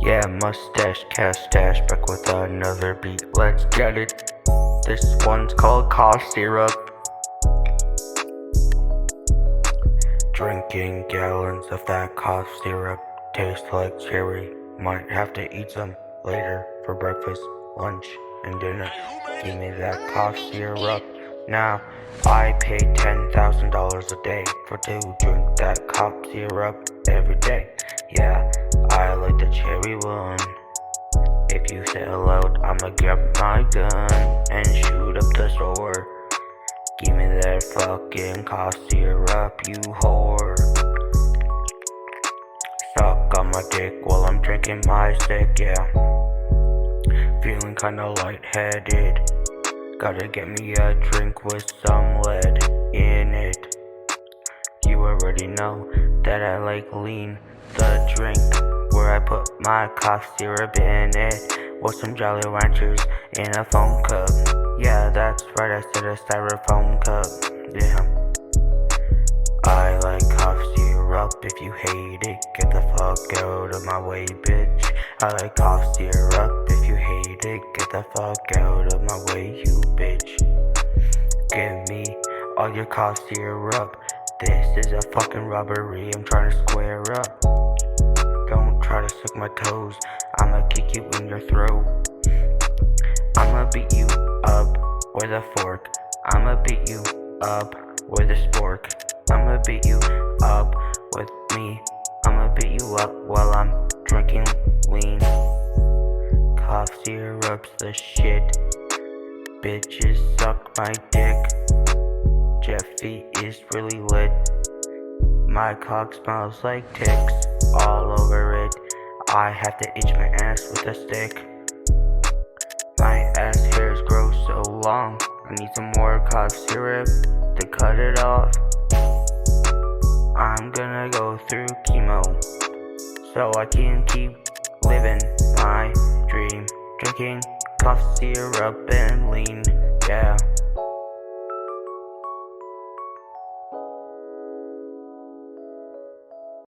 Yeah, mustache, castache, back with another beat. Let's get it. This one's called cough syrup. Drinking gallons of that cough syrup. Tastes like cherry. Might have to eat some later for breakfast, lunch, and dinner. Give me that cough syrup. Now, I pay $10,000 a day to drink that cough syrup every day. Yeah, I like the cherry one. If you say aloud, I'ma grab my gun and shoot up the store. Give me that fucking cough syrup, you whore. Suck on my dick while I'm drinking my stick, yeah. Feeling kinda lightheaded. Gotta get me a drink with some lead in it. You already know that I like lean, the drink where I put my cough syrup in it with some Jolly Ranchers in a foam cup. Yeah, that's right, I said a styrofoam cup. Yeah, I like cough syrup. If you hate it, get the fuck out of my way, bitch. I like cough syrup. If you hate it, get the fuck out of my way, you bitch. Give me all your cough syrup. This is a fucking robbery, I'm trying to square up. Don't try to suck my toes, I'ma kick you in your throat. I'ma beat you up with a fork. I'ma beat you up with a spork. I'ma beat you up with me. I'ma beat you up while I'm drinking lean. Cough syrup's the shit. Bitches suck my dick. Jeffy is really lit. My cock smells like ticks all over it. I have to itch my ass with a stick. My ass hairs grow so long. I need some more cough syrup to cut it off. I'm gonna go through chemo so I can keep living my dream. Drinking cough syrup and lean.